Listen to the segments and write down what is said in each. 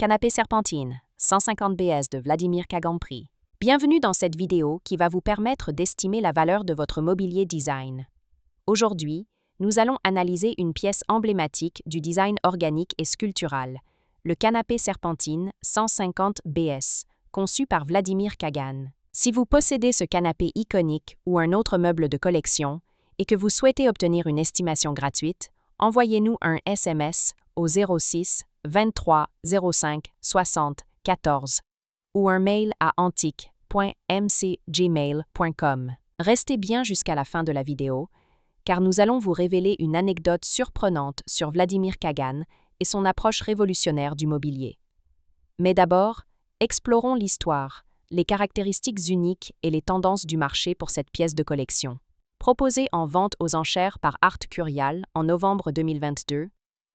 Canapé Serpentine, 150 BS de Vladimir Kagan Prix. Bienvenue dans cette vidéo qui va vous permettre d'estimer la valeur de votre mobilier design. Aujourd'hui, nous allons analyser une pièce emblématique du design organique et sculptural, le canapé Serpentine 150 BS, conçu par Vladimir Kagan. Si vous possédez ce canapé iconique ou un autre meuble de collection et que vous souhaitez obtenir une estimation gratuite, envoyez-nous un SMS au 06 23 05 60 14 ou un mail à antique.mcgmail.com. Restez bien jusqu'à la fin de la vidéo, car nous allons vous révéler une anecdote surprenante sur Vladimir Kagan et son approche révolutionnaire du mobilier. Mais d'abord, explorons l'histoire, les caractéristiques uniques et les tendances du marché pour cette pièce de collection. Proposé en vente aux enchères par Art Curial en novembre 2022,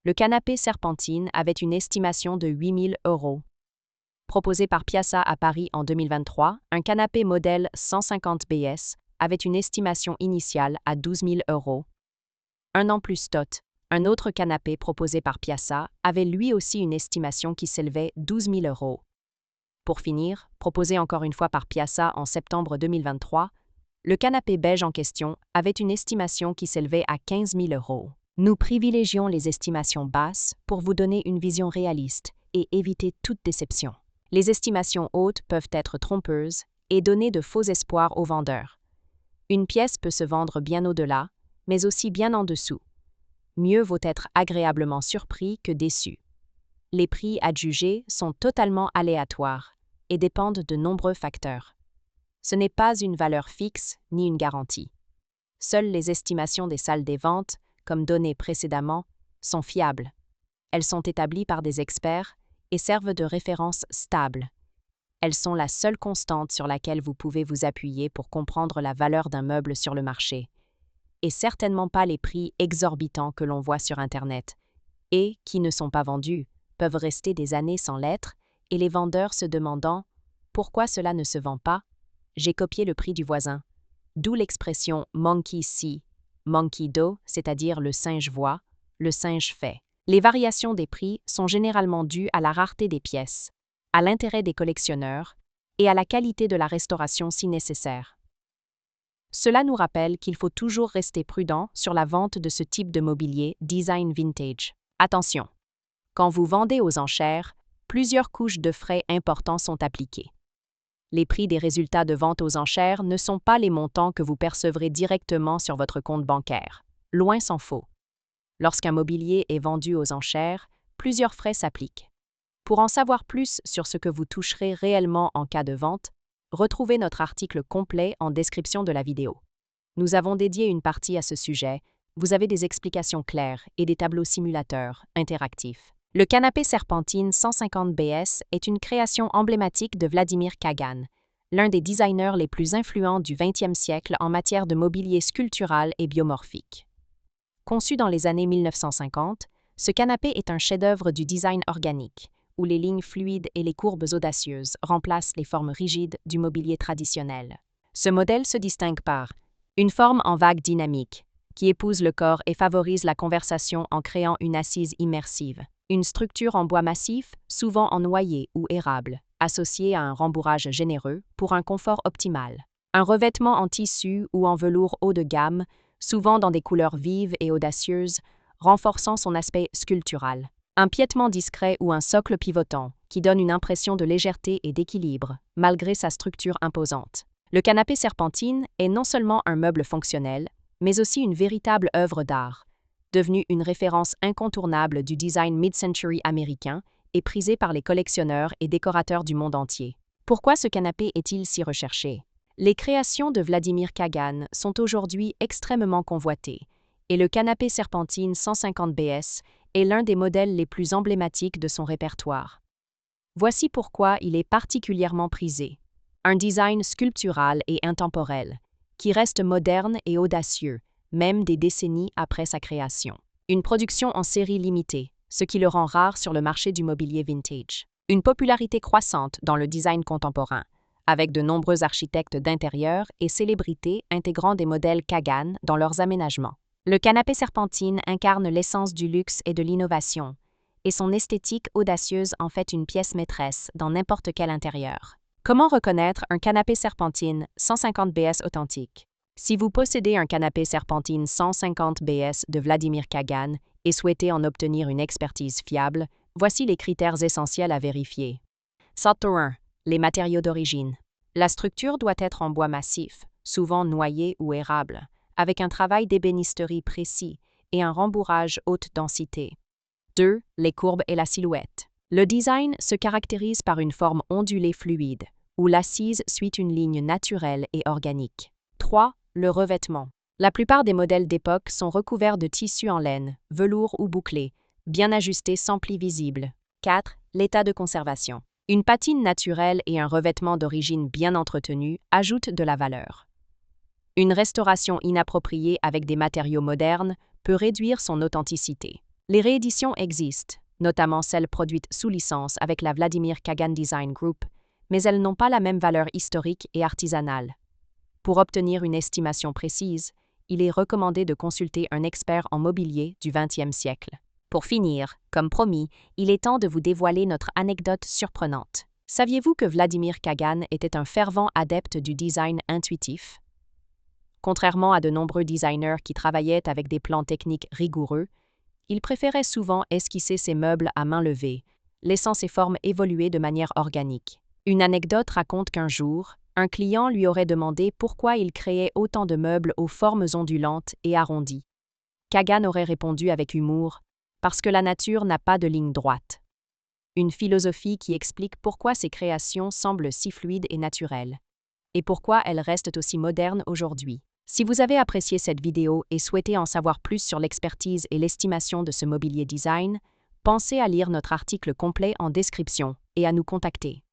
le canapé Serpentine avait une estimation de 8 000 €. Proposé par Piazza à Paris en 2023, un canapé modèle 150 BS avait une estimation initiale à 12 000 €. Un an plus tôt, un autre canapé proposé par Piazza avait lui aussi une estimation qui s'élevait à 12 000 €. Pour finir, proposé encore une fois par Piazza en septembre 2023, le canapé beige en question avait une estimation qui s'élevait à 15 000 €. Nous privilégions les estimations basses pour vous donner une vision réaliste et éviter toute déception. Les estimations hautes peuvent être trompeuses et donner de faux espoirs aux vendeurs. Une pièce peut se vendre bien au-delà, mais aussi bien en dessous. Mieux vaut être agréablement surpris que déçu. Les prix adjugés sont totalement aléatoires et dépendent de nombreux facteurs. Ce n'est pas une valeur fixe ni une garantie. Seules les estimations des salles des ventes, comme données précédemment, sont fiables. Elles sont établies par des experts et servent de référence stable. Elles sont la seule constante sur laquelle vous pouvez vous appuyer pour comprendre la valeur d'un meuble sur le marché, et certainement pas les prix exorbitants que l'on voit sur Internet, et qui ne sont pas vendus, peuvent rester des années sans l'être, et les vendeurs se demandant « Pourquoi cela ne se vend pas? J'ai copié le prix du voisin ». D'où l'expression « monkey see, monkey do », c'est-à-dire le singe voit, le singe fait. Les variations des prix sont généralement dues à la rareté des pièces, à l'intérêt des collectionneurs et à la qualité de la restauration si nécessaire. Cela nous rappelle qu'il faut toujours rester prudent sur la vente de ce type de mobilier design vintage. Attention! Quand vous vendez aux enchères, plusieurs couches de frais importants sont appliquées. Les prix des résultats de vente aux enchères ne sont pas les montants que vous percevrez directement sur votre compte bancaire. Loin s'en faut. Lorsqu'un mobilier est vendu aux enchères, plusieurs frais s'appliquent. Pour en savoir plus sur ce que vous toucherez réellement en cas de vente, retrouvez notre article complet en description de la vidéo. Nous avons dédié une partie à ce sujet. Vous avez des explications claires et des tableaux simulateurs interactifs. Le canapé Serpentine 150 BS est une création emblématique de Vladimir Kagan, l'un des designers les plus influents du XXe siècle en matière de mobilier sculptural et biomorphique. Conçu dans les années 1950, ce canapé est un chef-d'œuvre du design organique, où les lignes fluides et les courbes audacieuses remplacent les formes rigides du mobilier traditionnel. Ce modèle se distingue par une forme en vague dynamique, qui épouse le corps et favorise la conversation en créant une assise immersive. Une structure en bois massif, souvent en noyer ou érable, associée à un rembourrage généreux pour un confort optimal. Un revêtement en tissu ou en velours haut de gamme, souvent dans des couleurs vives et audacieuses, renforçant son aspect sculptural. Un piétement discret ou un socle pivotant, qui donne une impression de légèreté et d'équilibre, malgré sa structure imposante. Le canapé Serpentine est non seulement un meuble fonctionnel, mais aussi une véritable œuvre d'art, devenu une référence incontournable du design mid-century américain et prisé par les collectionneurs et décorateurs du monde entier. Pourquoi ce canapé est-il si recherché? Les créations de Vladimir Kagan sont aujourd'hui extrêmement convoitées, et le canapé Serpentine 150 BS est l'un des modèles les plus emblématiques de son répertoire. Voici pourquoi il est particulièrement prisé. Un design sculptural et intemporel, qui reste moderne et audacieux, même des décennies après sa création. Une production en série limitée, ce qui le rend rare sur le marché du mobilier vintage. Une popularité croissante dans le design contemporain, avec de nombreux architectes d'intérieur et célébrités intégrant des modèles Kagan dans leurs aménagements. Le canapé Serpentine incarne l'essence du luxe et de l'innovation, et son esthétique audacieuse en fait une pièce maîtresse dans n'importe quel intérieur. Comment reconnaître un canapé serpentine 150 BS authentique? Si vous possédez un canapé serpentine 150 BS de Vladimir Kagan et souhaitez en obtenir une expertise fiable, voici les critères essentiels à vérifier. Factor 1. Les matériaux d'origine. La structure doit être en bois massif, souvent noyer ou érable, avec un travail d'ébénisterie précis et un rembourrage haute densité. 2. Les courbes et la silhouette. Le design se caractérise par une forme ondulée fluide, où l'assise suit une ligne naturelle et organique. 3. Le revêtement. La plupart des modèles d'époque sont recouverts de tissu en laine, velours ou bouclé, bien ajustés sans plis visibles. 4. L'état de conservation. Une patine naturelle et un revêtement d'origine bien entretenu ajoutent de la valeur. Une restauration inappropriée avec des matériaux modernes peut réduire son authenticité. Les rééditions existent, notamment celles produites sous licence avec la Vladimir Kagan Design Group, mais elles n'ont pas la même valeur historique et artisanale. Pour obtenir une estimation précise, il est recommandé de consulter un expert en mobilier du XXe siècle. Pour finir, comme promis, il est temps de vous dévoiler notre anecdote surprenante. Saviez-vous que Vladimir Kagan était un fervent adepte du design intuitif? Contrairement à de nombreux designers qui travaillaient avec des plans techniques rigoureux, il préférait souvent esquisser ses meubles à main levée, laissant ses formes évoluer de manière organique. Une anecdote raconte qu'un jour, un client lui aurait demandé pourquoi il créait autant de meubles aux formes ondulantes et arrondies. Kagan aurait répondu avec humour « Parce que la nature n'a pas de ligne droite ». Une philosophie qui explique pourquoi ses créations semblent si fluides et naturelles, et pourquoi elles restent aussi modernes aujourd'hui. Si vous avez apprécié cette vidéo et souhaitez en savoir plus sur l'expertise et l'estimation de ce mobilier design, pensez à lire notre article complet en description et à nous contacter.